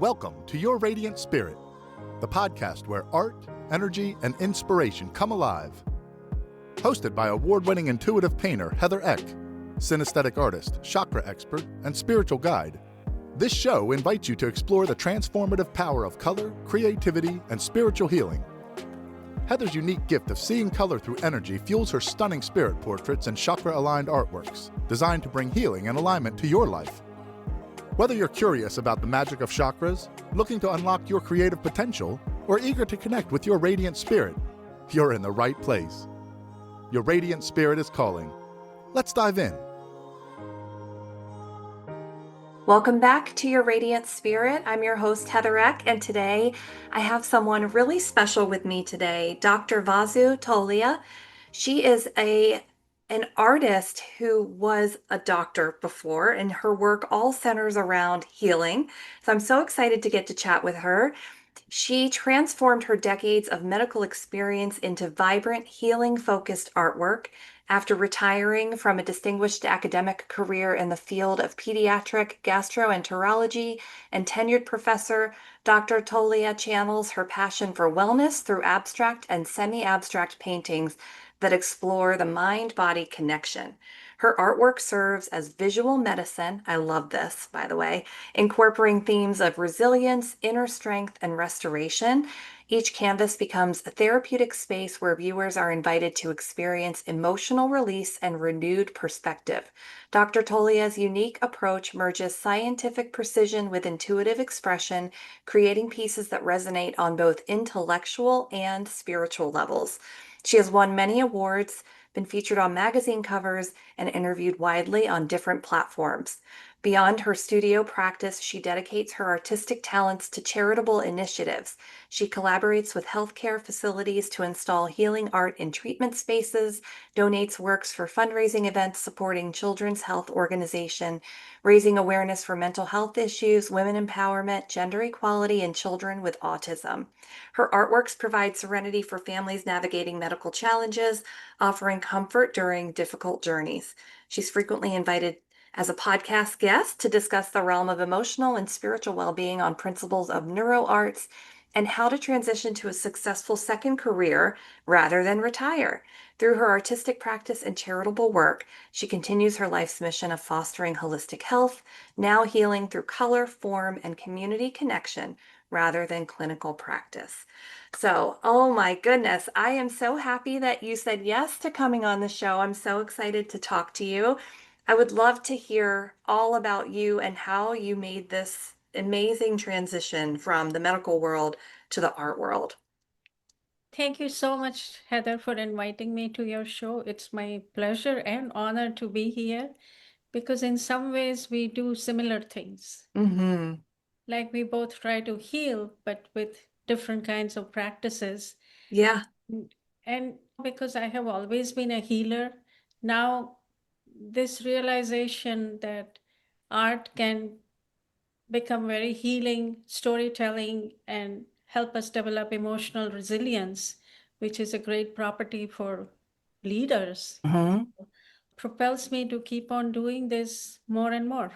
Welcome to Your Radiant Spirit, the podcast where art, energy, and inspiration come alive. Hosted by award-winning intuitive painter Heather Eck, synesthetic artist, chakra expert, and spiritual guide, this show invites you to explore the transformative power of color, creativity, and spiritual healing. Heather's unique gift of seeing color through energy fuels her stunning spirit portraits and chakra-aligned artworks, designed to bring healing and alignment to your life. Whether you're curious about the magic of chakras, looking to unlock your creative potential, or eager to connect with your radiant spirit, you're in the right place. Your radiant spirit is calling. Let's dive in. Welcome back to Your Radiant Spirit. I'm your host, Heather Eck, and today I have someone really special with me today, Dr. Vasu Tolia. She is an artist who was a doctor before, and her work all centers around healing. So I'm so excited to get to chat with her. She transformed her decades of medical experience into vibrant, healing-focused artwork. After retiring from a distinguished academic career in the field of pediatric gastroenterology and tenured professor, Dr. Tolia channels her passion for wellness through abstract and semi-abstract paintings that explore the mind-body connection. Her artwork serves as visual medicine. I love this, by the way, incorporating themes of resilience, inner strength, and restoration. Each canvas becomes a therapeutic space where viewers are invited to experience emotional release and renewed perspective. Dr. Tolia's unique approach merges scientific precision with intuitive expression, creating pieces that resonate on both intellectual and spiritual levels. She has won many awards, been featured on magazine covers, and interviewed widely on different platforms. Beyond her studio practice, she dedicates her artistic talents to charitable initiatives. She collaborates with healthcare facilities to install healing art in treatment spaces, donates works for fundraising events supporting Children's Health Organization, raising awareness for mental health issues, women empowerment, gender equality, and children with autism. Her artworks provide serenity for families navigating medical challenges, offering comfort during difficult journeys. She's frequently invited as a podcast guest to discuss the realm of emotional and spiritual well-being on principles of neuroarts and how to transition to a successful second career rather than retire. Through her artistic practice and charitable work, she continues her life's mission of fostering holistic health, now healing through color, form, and community connection rather than clinical practice. So, oh my goodness, I am so happy that you said yes to coming on the show. I'm so excited to talk to you. I would love to hear all about you and how you made this amazing transition from the medical world to the art world. Thank you so much, Heather, for inviting me to your show. It's my pleasure and honor to be here because, in some ways, we do similar things. Mm-hmm. Like we both try to heal, but with different kinds of practices. Yeah. And because I have always been a healer, now this realization that art can become very healing, storytelling, and help us develop emotional resilience, which is a great property for leaders, Mm-hmm. propels me to keep on doing this more and more.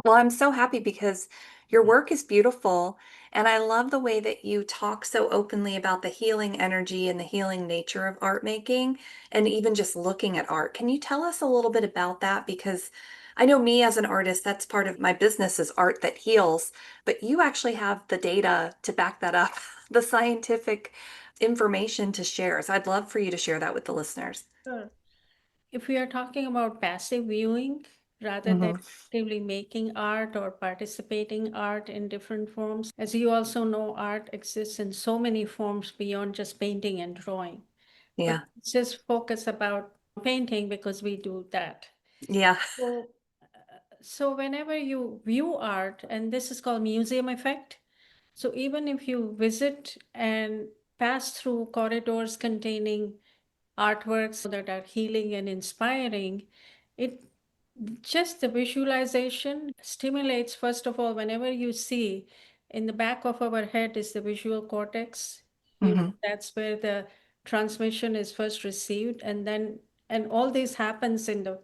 Well, I'm so happy because your work is beautiful, and I love the way that you talk so openly about the healing energy and the healing nature of art making, and even just looking at art. Can you tell us a little bit about that? Because I know me as an artist, that's part of my business is art that heals, but you actually have the data to back that up, the scientific information to share. So I'd love for you to share that with the listeners. Sure. If we are talking about passive viewing rather than actively making art or participating art in different forms, as you also know, art exists in so many forms beyond just painting and drawing. Yeah. But let's just focus about painting because we do that. Yeah. So whenever you view art, and this is called museum effect. So even if you visit and pass through corridors containing artworks that are healing and inspiring, it just the visualization stimulates, first of all, whenever you see in the back of our head is the visual cortex. Mm-hmm. That's where the transmission is first received, and all this happens in the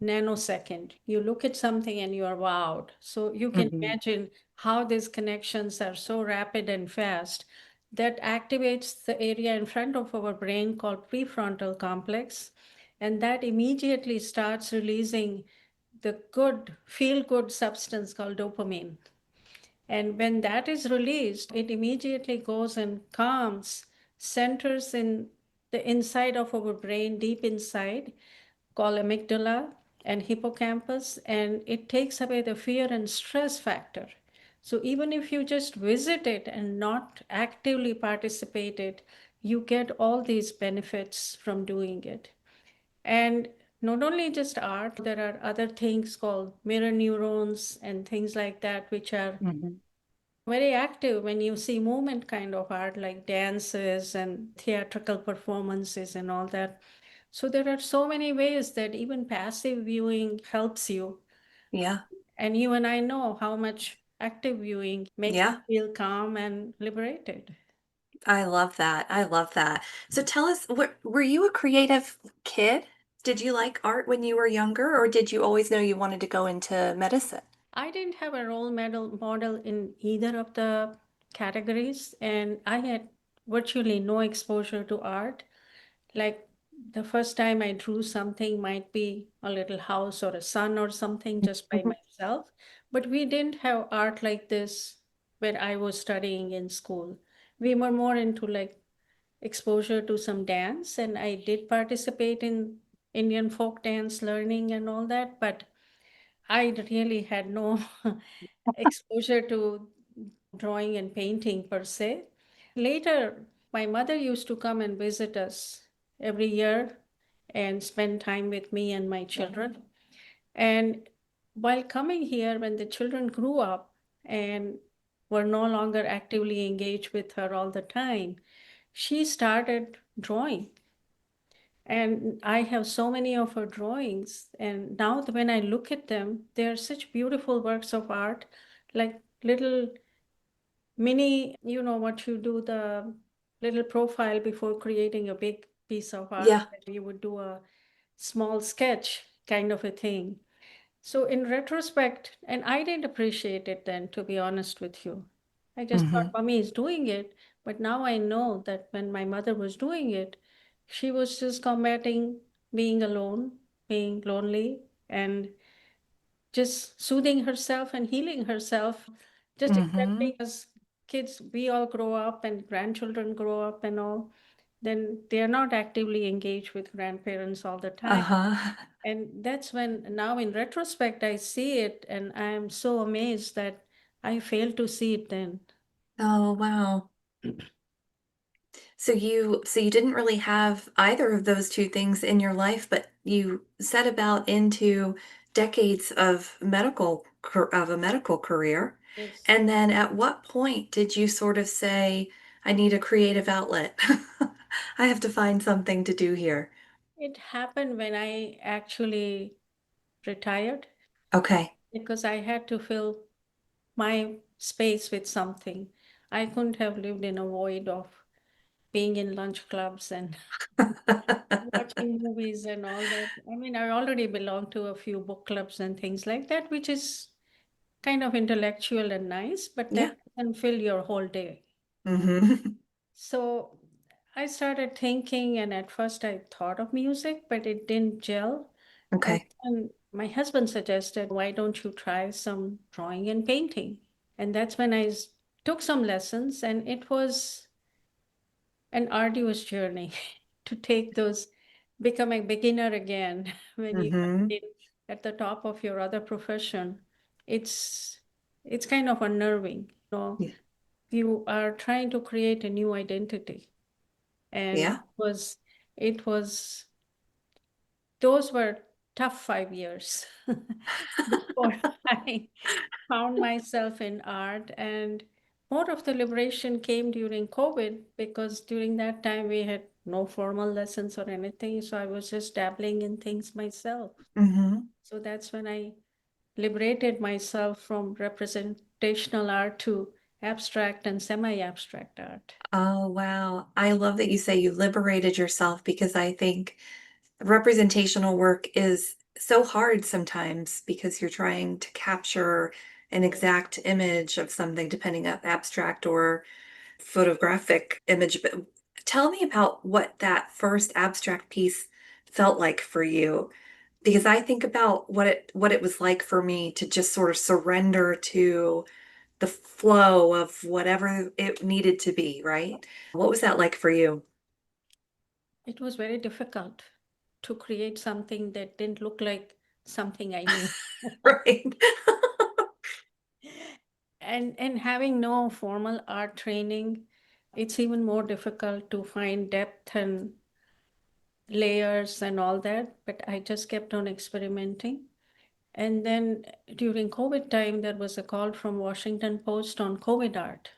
nanosecond. You look at something and you are wowed. So you can imagine how these connections are so rapid and fast that activates the area in front of our brain called prefrontal complex. And that immediately starts releasing the good, feel good substance called dopamine. And when that is released, it immediately goes and calms centers in the inside of our brain, deep inside, called amygdala and hippocampus, and it takes away the fear and stress factor. So even if you just visit it and not actively participate it, you get all these benefits from doing it. And not only just art, there are other things called mirror neurons and things like that, which are very active when you see movement kind of art like dances and theatrical performances and all that. So there are so many ways that even passive viewing helps you. Yeah. And you and I know how much active viewing makes Yeah. you feel calm and liberated. I love that. I love that. So tell us, were you a creative kid? Did you like art when you were younger, or did you always know you wanted to go into medicine? I didn't have a role model in either of the categories, and I had virtually no exposure to art. Like the first time I drew something might be a little house or a sun or something just by Mhm. myself. But we didn't have art like this when I was studying in school. We were more into like exposure to some dance, and I did participate in Indian folk dance learning and all that, but I really had no exposure to drawing and painting per se. Later, my mother used to come and visit us every year and spend time with me and my children. And while coming here, when the children grew up and were no longer actively engaged with her all the time, she started drawing. And I have so many of her drawings. And now when I look at them, they are such beautiful works of art, like little mini, you know, what you do, the little profile before creating a big piece of art. Yeah. You would do a small sketch kind of a thing. So in retrospect, and I didn't appreciate it then, to be honest with you. I just thought Hmm. mommy is doing it. But now I know that when my mother was doing it, she was just combating being alone, being lonely, and just soothing herself and healing herself, just Hmm. accepting as kids, we all grow up and grandchildren grow up and all, then they are not actively engaged with grandparents all the time. Uh-huh. And that's when now in retrospect, I see it and I am so amazed that I failed to see it then. Oh, wow. So you didn't really have either of those two things in your life, but you set about into decades of of a medical career. Yes. And then at what point did you sort of say, I need a creative outlet? I have to find something to do here. It happened when I actually retired Okay. because I had to fill my space with something. I couldn't have lived in a void of being in lunch clubs and watching movies and all that. I mean, I already belong to a few book clubs and things like that, which is kind of intellectual and nice, but Yeah. that doesn't fill your whole day. Hmm. So I started thinking, and at first I thought of music, but it didn't gel. And Okay. then my husband suggested, why don't you try some drawing and painting? And that's when took some lessons, and it was an arduous journey to take those, become a beginner again when you have Hmm. been at the top of your other profession. It's it's kind of unnerving. Yeah. You are trying to create a new identity, and Yeah. it was those were tough 5 years before I found myself in art. And more of the liberation came during COVID because during that time we had no formal lessons or anything. So I was just dabbling in things myself. Hmm. So that's when I liberated myself from representational art to abstract and semi abstract art. Oh, wow. I love that you say you liberated yourself because I think representational work is so hard sometimes because you're trying to capture an exact image of something, depending on abstract or photographic image. But tell me about what that first abstract piece felt like for you, because I think about what it was like for me to just sort of surrender to the flow of whatever it needed to be, right? What was that like for you? It was very difficult to create something that didn't look like something I knew. Right. And having no formal art training, it's even more difficult to find depth and layers and all that. But I just kept on experimenting. And then during COVID time, there was a call from Washington Post on COVID art.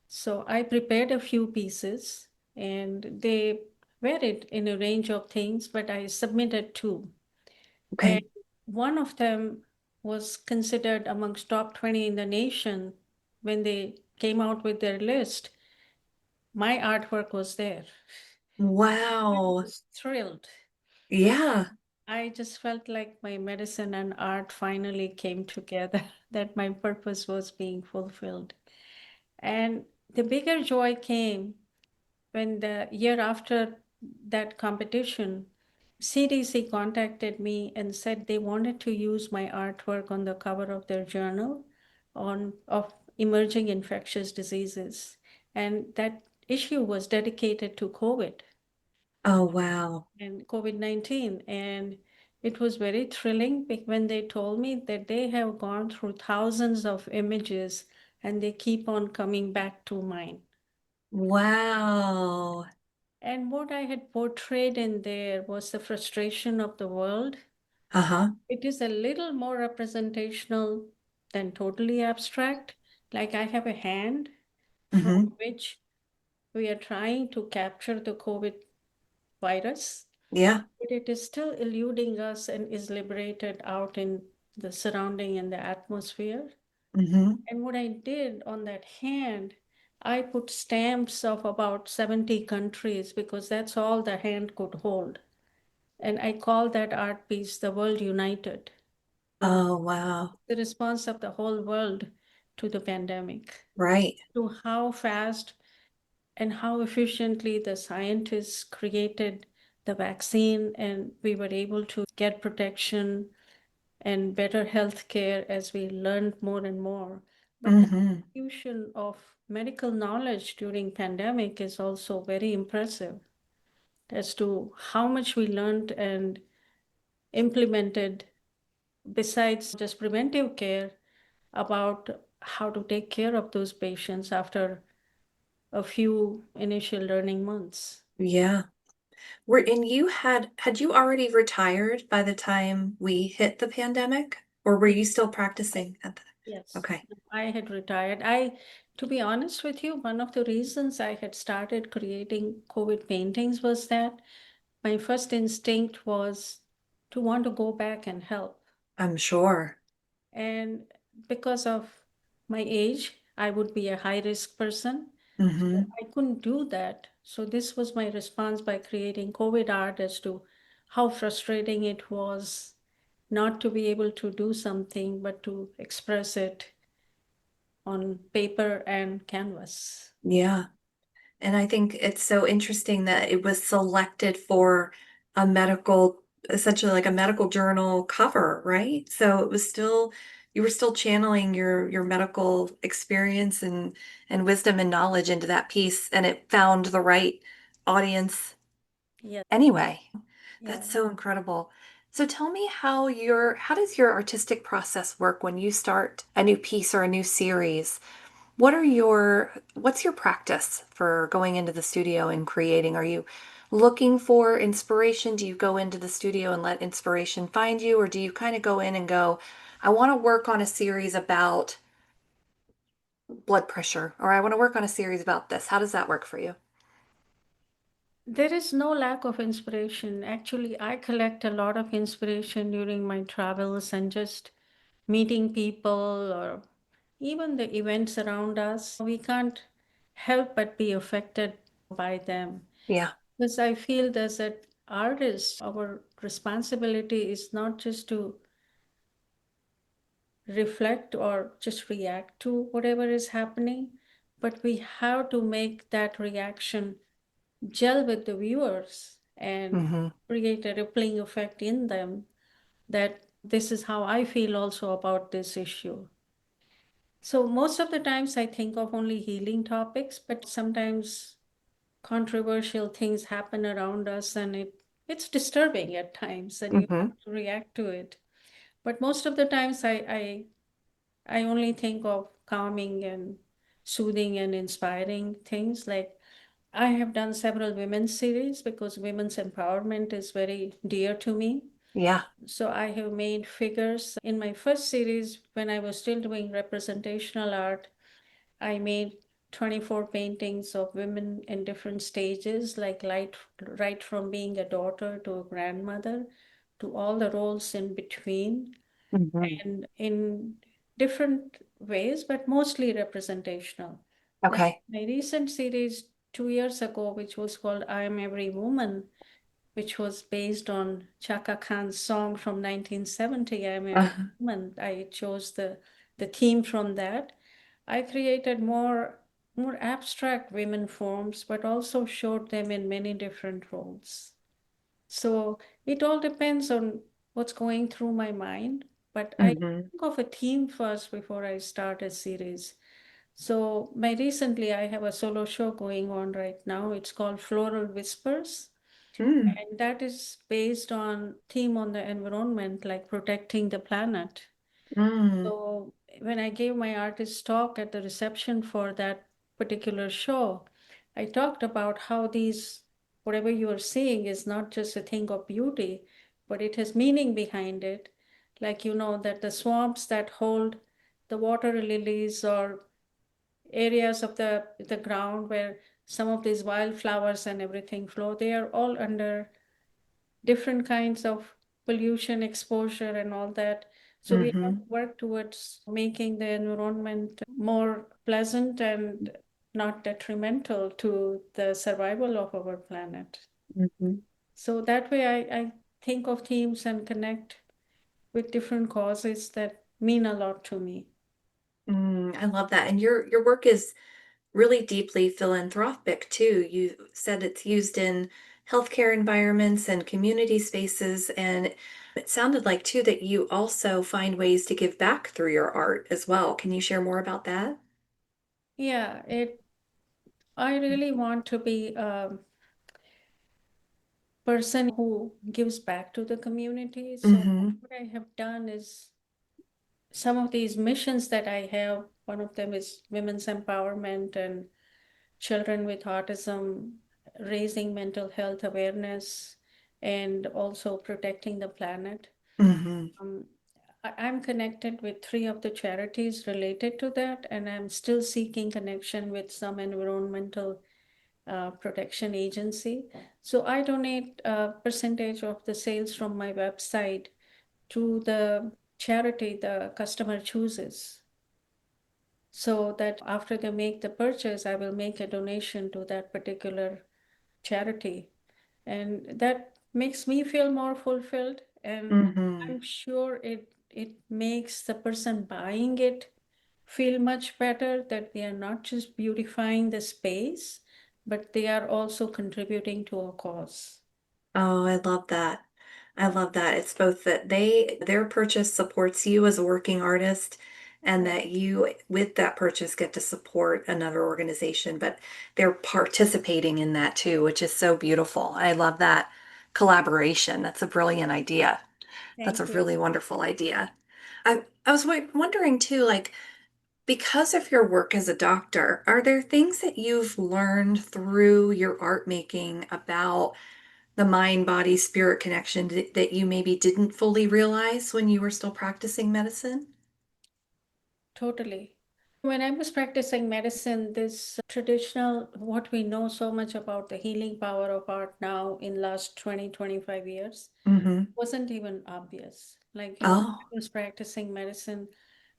So I prepared a few pieces and they varied in a range of things, but I submitted two. And Okay. one of them was considered amongst top 20 in the nation when they came out with their list. My artwork was there. I Wow. was thrilled. Yeah. I just felt like my medicine and art finally came together, that my purpose was being fulfilled. And the bigger joy came when the year after that competition, CDC contacted me and said they wanted to use my artwork on the cover of their journal on of emerging infectious diseases. And that issue was dedicated to COVID Oh, wow. and COVID-19. And it was very thrilling when they told me that they have gone through thousands of images and they keep on coming back to mine. Wow. And what I had portrayed in there was the frustration of the world. Uh-huh. It is a little more representational than totally abstract. Like I have a hand from Hmm. which we are trying to capture the COVID virus, Yeah. but it is still eluding us and is liberated out in the surrounding and the atmosphere. Hmm. And what I did on that hand, I put stamps of about 70 countries because that's all the hand could hold. And I call that art piece The World United, Oh, wow. the response of the whole world to the pandemic, Right. to how fast and how efficiently the scientists created the vaccine, and we were able to get protection and better health care as we learned more and more. But the Hmm. execution of medical knowledge during pandemic is also very impressive as to how much we learned and implemented besides just preventive care about how to take care of those patients after a few initial learning months. Yeah. And you had you already retired by the time we hit the pandemic, or were you still practicing at the, Yes, okay. I had retired. To be honest with you, one of the reasons I had started creating COVID paintings was that my first instinct was to want to go back and help. I'm sure. And because of my age, I would be a high risk person. So Hmm. I couldn't do that. So this was my response by creating COVID art as to how frustrating it was not to be able to do something, but to express it on paper and canvas. Yeah. And I think it's so interesting that it was selected for a medical, essentially like a medical journal cover, right? So it was still, you were still channeling your medical experience and wisdom and knowledge into that piece, and it found the right audience Yeah, anyway. yeah. That's so incredible. So tell me how does your artistic process work when you start a new piece or a new series? What's your practice for going into the studio and creating? Are you looking for inspiration? Do you go into the studio and let inspiration find you, or do you kind of go in and go, I want to work on a series about blood pressure, or I want to work on a series about this? How does that work for you? There is no lack of inspiration. Actually, I collect a lot of inspiration during my travels and just meeting people or even the events around us. We can't help but be affected by them. Yeah. Because I feel there's that artists, our responsibility is not just to reflect or just react to whatever is happening, but we have to make that reaction gel with the viewers and create a rippling effect in them, that this is how I feel also about this issue. So most of the times I think of only healing topics, but sometimes controversial things happen around us, and it's disturbing at times, and you have to react to it. But most of the times I only think of calming and soothing and inspiring things. Like, I have done several women's series because women's empowerment is very dear to me. Yeah. So I have made figures. In my first series, when I was still doing representational art, I made 24 paintings of women in different stages, like right from being a daughter to a grandmother to all the roles in between, and in different ways, but mostly representational. Then Okay. my recent series 2 years ago, which was called I Am Every Woman, which was based on Chaka Khan's song from 1970, I Am Every Woman. I chose the theme from that. I created more abstract women forms, but also showed them in many different roles. So it all depends on what's going through my mind, but I think of a theme first before I start a series. So my recently I have a solo show going on right now. It's called Floral Whispers. And that is based on theme on the environment, like protecting the planet. So when I gave my artist talk at the reception for that particular show, I talked about how these, whatever you are seeing is not just a thing of beauty, but it has meaning behind it. Like, that the swamps that hold the water lilies, or areas of the ground where some of these wildflowers and everything flow, they are all under different kinds of pollution exposure and all that. So we have to work towards making the environment more pleasant and not detrimental to the survival of our planet. So that way I think of themes and connect with different causes that mean a lot to me. I love that. And your work is really deeply philanthropic too. You said it's used in healthcare environments and community spaces, and it sounded like too that you also find ways to give back through your art as well. Can you share more about that? Yeah, I really want to be a person who gives back to the community. So what I have done is, some of these missions that I have, one of them is women's empowerment and children with autism, raising mental health awareness, and also protecting the planet. Um, I'm connected with three of the charities related to that, and I'm still seeking connection with some environmental protection agency. So I donate a percentage of the sales from my website to the charity the customer chooses. So that after they make the purchase, I will make a donation to that particular charity. And that makes me feel more fulfilled. And I'm sure it makes the person buying it feel much better, that they are not just beautifying the space, but they are also contributing to a cause. Oh, I love that. I love that. It's both that their purchase supports you as a working artist, and that you, with that purchase, get to support another organization, but they're participating in that too, which is so beautiful. I love that collaboration. That's a brilliant idea. That's a Thank you. really wonderful idea. I was wondering too, like, because of your work as a doctor, are there things that you've learned through your art making about the mind body spirit connection that you maybe didn't fully realize when you were still practicing medicine? Totally. When I was practicing medicine, this traditional, what we know so much about the healing power of art now in last 20-25 years, wasn't even obvious. Like, when Oh. I was practicing medicine,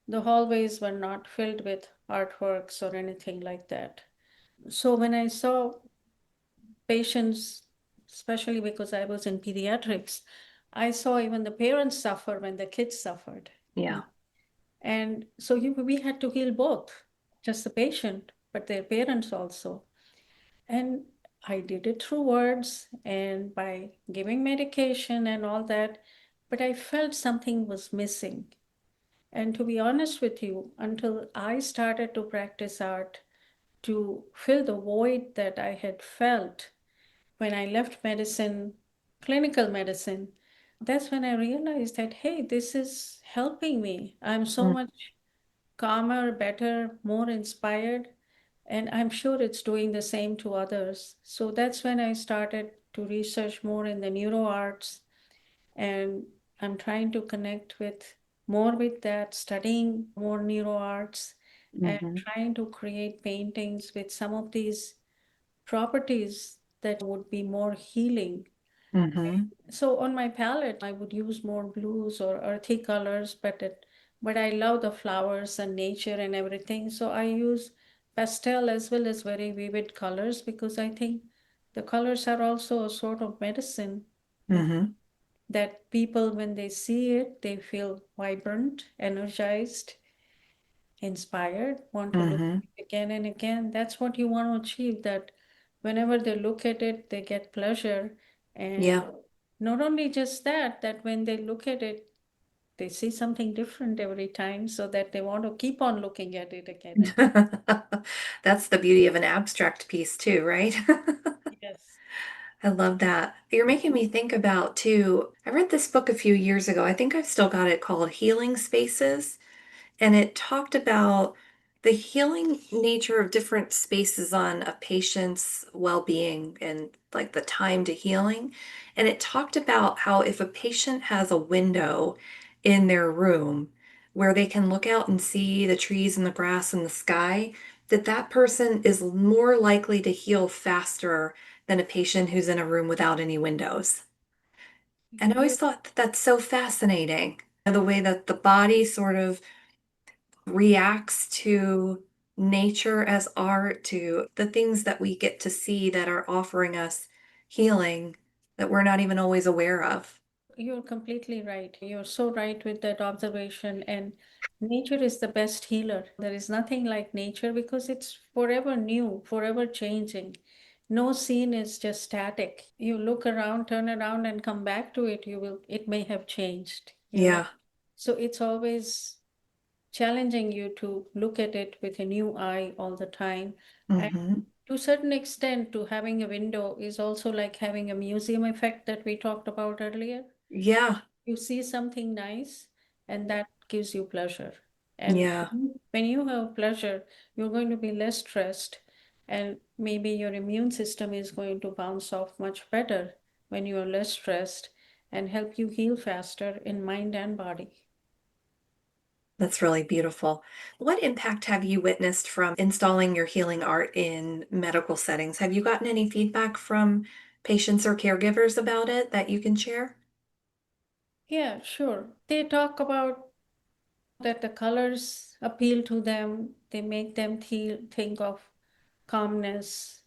the hallways were not filled with artworks or anything like that. So when I saw patients especially because I was in pediatrics, I saw even the parents suffer when the kids suffered. Yeah. And so we had to heal both, just the patient, but their parents also. And I did it through words and by giving medication and all that, but I felt something was missing. And to be honest with you, until I started to practice art to fill the void that I had felt when I left medicine, clinical medicine, that's when I realized that, hey, this is helping me. I'm so much calmer, better, more inspired, and I'm sure it's doing the same to others. So that's when I started to research more in the neuro arts, and I'm trying to connect with more with that, studying more neuro arts, and trying to create paintings with some of these properties that would be more healing. So on my palette, I would use more blues or earthy colors, but I love the flowers and nature and everything. So I use pastel as well as very vivid colors because I think the colors are also a sort of medicine that people, when they see it, they feel vibrant, energized, inspired, want to look at it again and again. That's what you want to achieve, that whenever they look at it, they get pleasure. And Yeah. not only just that, that when they look at it, they see something different every time so that they want to keep on looking at it again. That's the beauty of an abstract piece too, right? Yes. I love that. You're making me think about too. I read this book a few years ago. I think I've still got it, called Healing Spaces. And it talked about the healing nature of different spaces on a patient's well-being and like the time to healing. And it talked about how if a patient has a window in their room where they can look out and see the trees and the grass and the sky, that that person is more likely to heal faster than a patient who's in a room without any windows. And I always You, thought that that's so fascinating, the way that the body sort of reacts to nature as art, to the things that we get to see that are offering us healing that we're not even always aware of. you're completely right. You're so right with that observation. And nature is the best healer. There is nothing like nature because it's forever new, forever changing. No scene is just static. You look around, turn around, and come back to it, it may have changed, you know. Yeah. So it's always challenging you to look at it with a new eye all the time. And Hmm. to a certain extent, to having a window is also like having a museum effect that we talked about earlier. Yeah. You see something nice, and that gives you pleasure. And Yeah. when you have pleasure, you're going to be less stressed, and maybe your immune system is going to bounce off much better when you are less stressed and help you heal faster in mind and body. That's really beautiful. What impact have you witnessed from installing your healing art in medical settings? Have you gotten any feedback from patients or caregivers about it that you can share? Yeah, sure. They talk about that the colors appeal to them, they make them think of calmness.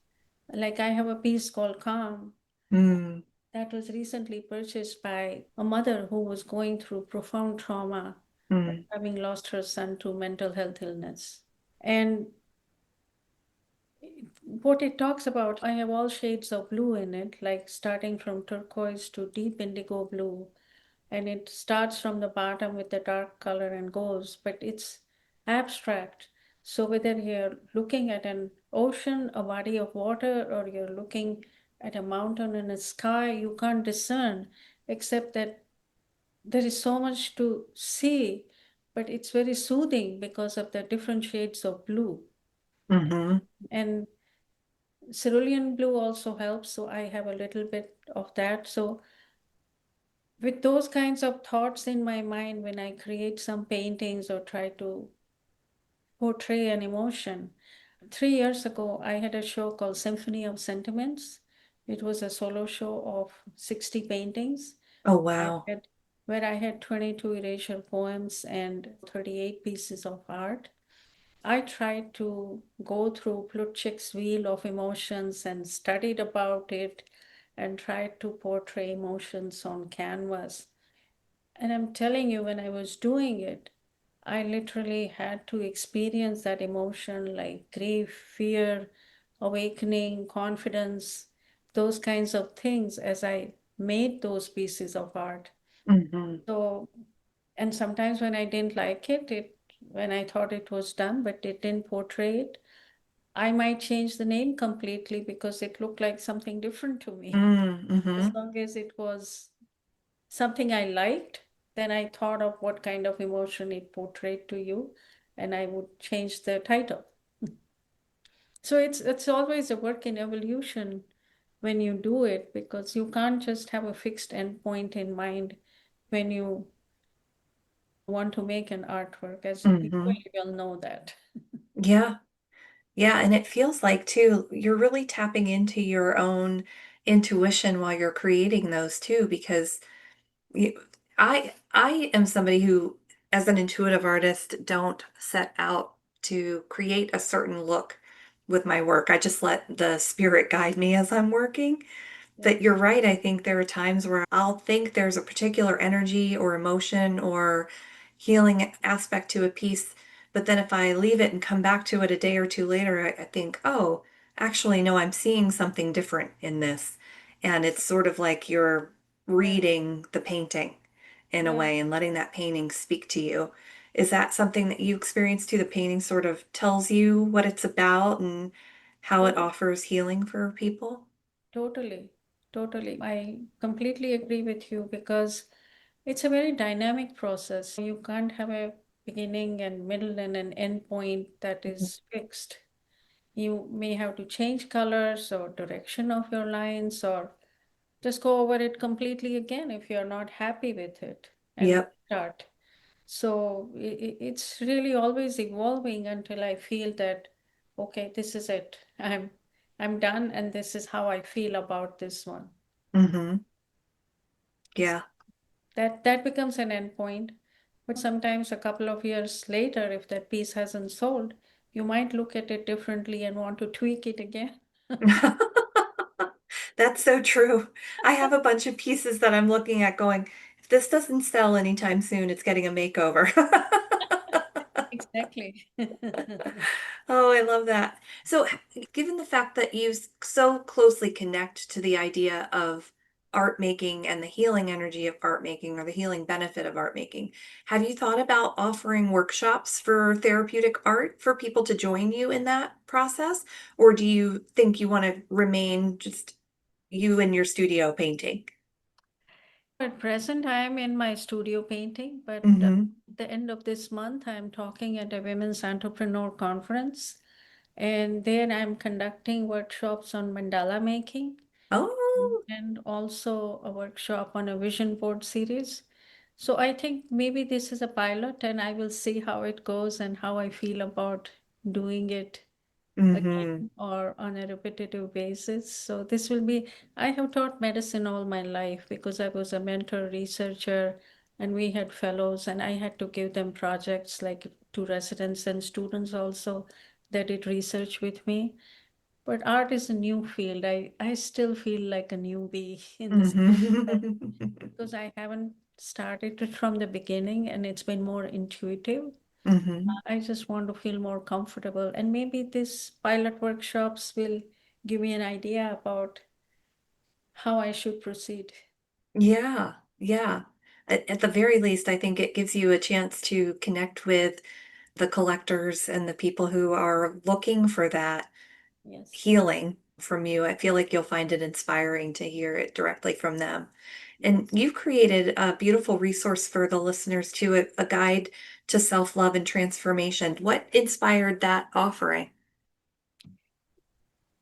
Like I have a piece called Calm Mm, that was recently purchased by a mother who was going through profound trauma, mm, having lost her son to mental health illness. And what it talks about, I have all shades of blue in it, like starting from turquoise to deep indigo blue. And it starts from the bottom with the dark color and goes, but it's abstract. So whether you're looking at an ocean, a body of water, or you're looking at a mountain and a sky, you can't discern, except that there is so much to see, but it's very soothing because of the different shades of blue. hmm. And cerulean blue also helps, so I have a little bit of that. So with those kinds of thoughts in my mind, when I create some paintings or try to portray an emotion. 3 years ago, I had a show called Symphony of Sentiments. It was a solo show of 60 paintings. Oh, I wow. had, where I had 22 erasure poems and 38 pieces of art. I tried to go through Plutchik's wheel of emotions and studied about it and tried to portray emotions on canvas. And I'm telling you, when I was doing it, I literally had to experience that emotion like grief, fear, awakening, confidence, those kinds of things as I made those pieces of art. Hmm. So, and sometimes when I didn't like it, when I thought it was done, but it didn't portray it, I might change the name completely because it looked like something different to me. As Mm-hmm. long as it was something I liked, then I thought of what kind of emotion it portrayed to you, and I would change the title. So it's always a work in evolution when you do it, because you can't just have a fixed endpoint in mind when you want to make an artwork, as you Hmm. very well know that. Yeah. Yeah. And it feels like, too, you're really tapping into your own intuition while you're creating those, too, because you, I am somebody who, as an intuitive artist, don't set out to create a certain look with my work. I just let the spirit guide me as I'm working. But Yes. you're right. I think there are times where I'll think there's a particular energy or emotion or healing aspect to a piece. But then if I leave it and come back to it a day or two later, I think, oh, actually, no, I'm seeing something different in this. And it's sort of like you're Yeah. reading the painting in a Yeah. way and letting that painting speak to you. Is that something that you experience too? The painting sort of tells you what it's about and how it To- offers healing for people? Totally. Totally. I completely agree with you because it's a very dynamic process. You can't have a beginning and middle and an end point that Mhm. is fixed. You may have to change colors or direction of your lines or just go over it completely again if you're not happy with it and Yep. restart. So it's really always evolving until I feel that, okay, this is it. I'm done, and this is how I feel about this one. Hmm. Yeah. That becomes an endpoint. But sometimes a couple of years later, if that piece hasn't sold, you might look at it differently and want to tweak it again. That's so true. I have a bunch of pieces that I'm looking at going, if this doesn't sell anytime soon, it's getting a makeover. Exactly. Oh, I love that. So, given the fact that you so closely connect to the idea of art making and the healing energy of art making or the healing benefit of art making, have you thought about offering workshops for therapeutic art for people to join you in that process? Or do you think you want to remain just you in your studio painting? At present, I am in my studio painting, but Hmm. at the end of this month, I'm talking at a women's entrepreneur conference, and there I'm conducting workshops on mandala making Oh, and also a workshop on a vision board series. So I think maybe this is a pilot, and I will see how it goes and how I feel about doing it hmm. again or on a repetitive basis. So this will be, I have taught medicine all my life because I was a mentor researcher and we had fellows and I had to give them projects like to residents and students also that did research with me. But art is a new field. I still feel like a newbie in this process Hmm. because I haven't started it from the beginning and it's been more intuitive. Hmm. I just want to feel more comfortable. And maybe this pilot workshops will give me an idea about how I should proceed. Yeah, yeah. At the very least, I think it gives you a chance to connect with the collectors and the people who are looking for that Yes, healing from you. I feel like you'll find it inspiring to hear it directly from them. And yes. you've created a beautiful resource for the listeners too, a guide to self-love and transformation. What inspired that offering?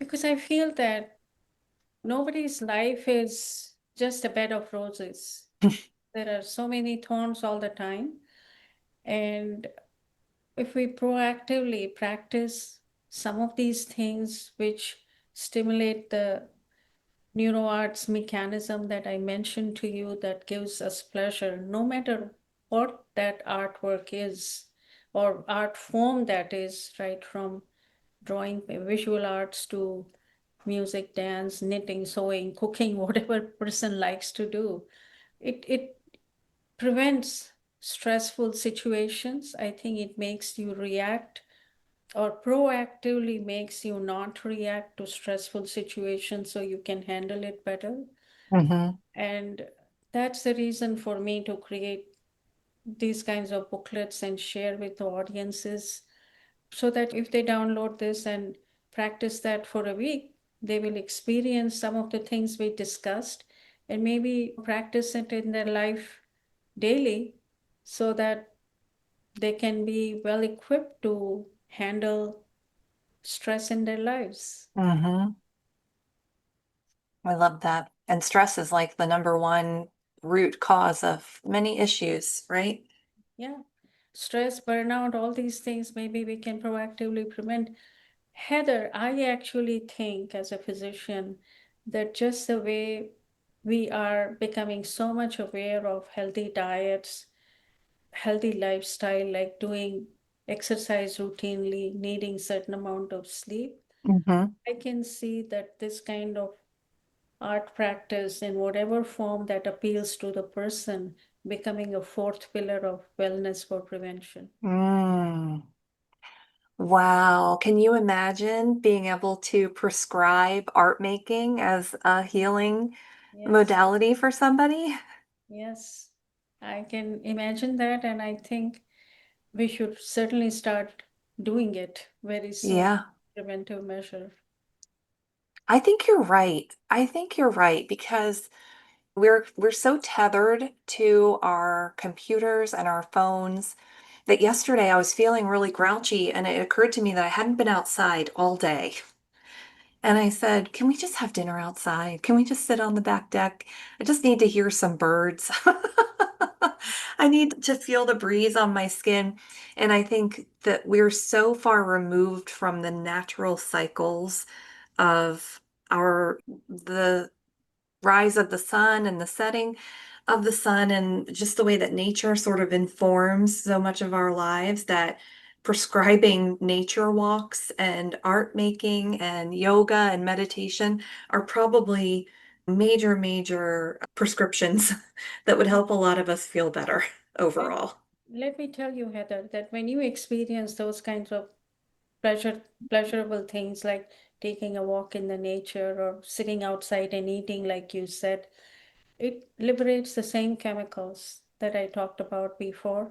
Because I feel that nobody's life is just a bed of roses. There are so many thorns all the time. And if we proactively practice some of these things which stimulate the neuroarts mechanism that I mentioned to you that gives us pleasure, no matter what that artwork is or art form that is, right from drawing visual arts to music, dance, knitting, sewing, cooking, whatever person likes to do. It prevents stressful situations. I think it makes you react, or proactively makes you not react to stressful situations so you can handle it better. Mm-hmm. And that's the reason for me to create these kinds of booklets and share with the audiences, so that if they download this and practice that for a week, they will experience some of the things we discussed and maybe practice it in their life daily, so that they can be well equipped to handle stress in their lives. Mm-hmm. I love that. And stress is like the number one root cause of many issues, right? Yeah. Stress, burnout, all these things, maybe we can proactively prevent. Heather, I actually think as a physician that just the way we are becoming so much aware of healthy diets, healthy lifestyle, like doing exercise routinely, needing certain amount of sleep, Mm-hmm. I can see that this kind of art practice in whatever form that appeals to the person becoming a fourth pillar of wellness for prevention. Mm. Wow. Can you imagine being able to prescribe art making as a healing Yes, modality for somebody? yes. I can imagine that, and I think we should certainly start doing it very soon. Yeah. Preventive measure. I think you're right. I think you're right because we're so tethered to our computers and our phones that yesterday I was feeling really grouchy and it occurred to me that I hadn't been outside all day. And I said, "Can we just have dinner outside? Can we just sit on the back deck? I just need to hear some birds." I need to feel the breeze on my skin. And I think that we're so far removed from the natural cycles of our the rise of the sun and the setting of the sun and just the way that nature sort of informs so much of our lives that prescribing nature walks and art making and yoga and meditation are probably major prescriptions that would help a lot of us feel better Let, overall. let me tell you, Heather, that when you experience those kinds of pleasurable things like taking a walk in the nature or sitting outside and eating, like you said, it liberates the same chemicals that I talked about before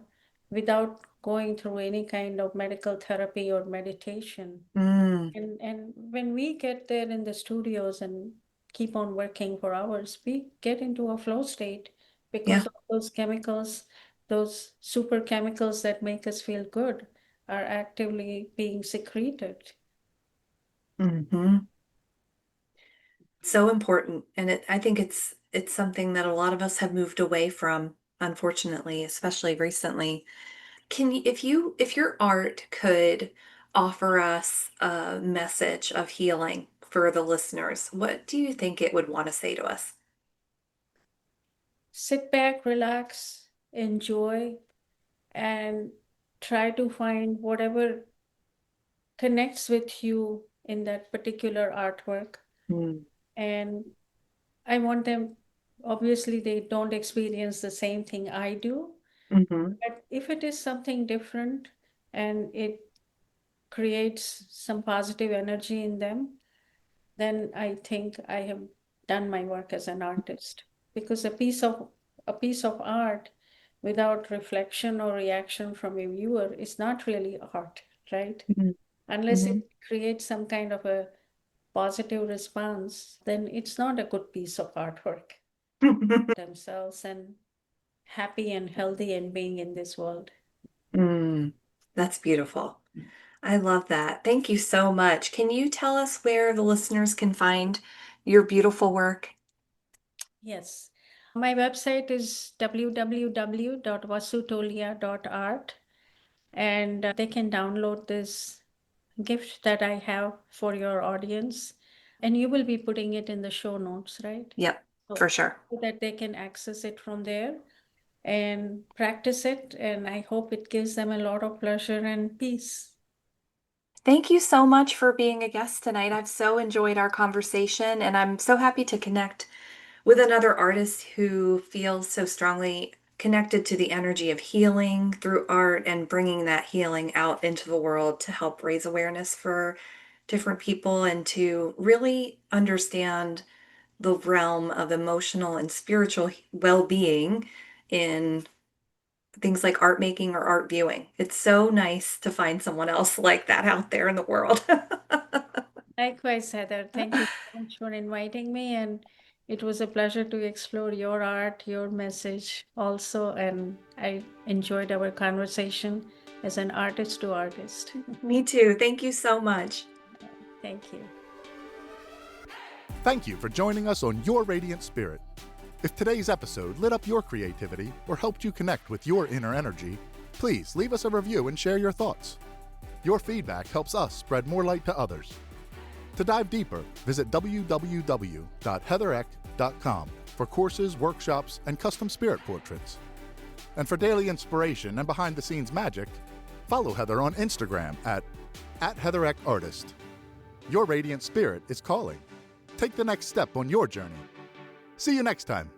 without going through any kind of medical therapy or meditation. Mm, And when we get there in the studios and keep on working for hours, we get into a flow state yeah. because of those chemicals, those super chemicals that make us feel good are actively being secreted. Hmm. So important. And I think it's something that a lot of us have moved away from, unfortunately, especially recently. If your art could offer us a message of healing for the listeners, what do you think it would want to say to us? Sit back, relax, enjoy, and try to find whatever connects with you in that particular artwork. Mm, And I want them, obviously, they don't experience the same thing I do. hmm. But if it is something different and it creates some positive energy in them, then I think I have done my work as an artist. Because a piece of art without reflection or reaction from a viewer is not really art, right? Unless Hmm. it creates some kind of a positive response, then it's not a good piece of artwork. Themselves and happy and healthy and being in this world. Mm, that's beautiful. I love that. Thank you so much. Can you tell us where the listeners can find your beautiful work? Yes. My website is www.vasutolia.art, and they can download this gift that I have for your audience. And you will be putting it in the show notes, right? Yep, So for sure. so that they can access it from there and practice it. And I hope it gives them a lot of pleasure and peace. Thank you so much for being a guest tonight. I've so enjoyed our conversation, and I'm so happy to connect with another artist who feels so strongly connected to the energy of healing through art and bringing that healing out into the world to help raise awareness for different people and to really understand the realm of emotional and spiritual well-being in things like art making or art viewing. It's so nice to find someone else like that out there in the world. Likewise, Heather, thank you so much for inviting me, and it was a pleasure to explore your art, your message also, and I enjoyed our conversation as an artist to artist. Me too. Thank you so much. Thank you. Thank you for joining us on Your Radiant Spirit. If today's episode lit up your creativity or helped you connect with your inner energy, please leave us a review and share your thoughts. Your feedback helps us spread more light to others. To dive deeper, visit www.heathereck.com for courses, workshops, and custom spirit portraits. And for daily inspiration and behind-the-scenes magic, follow Heather on Instagram at @HeatherEckArtist. Your radiant spirit is calling. Take the next step on your journey. See you next time.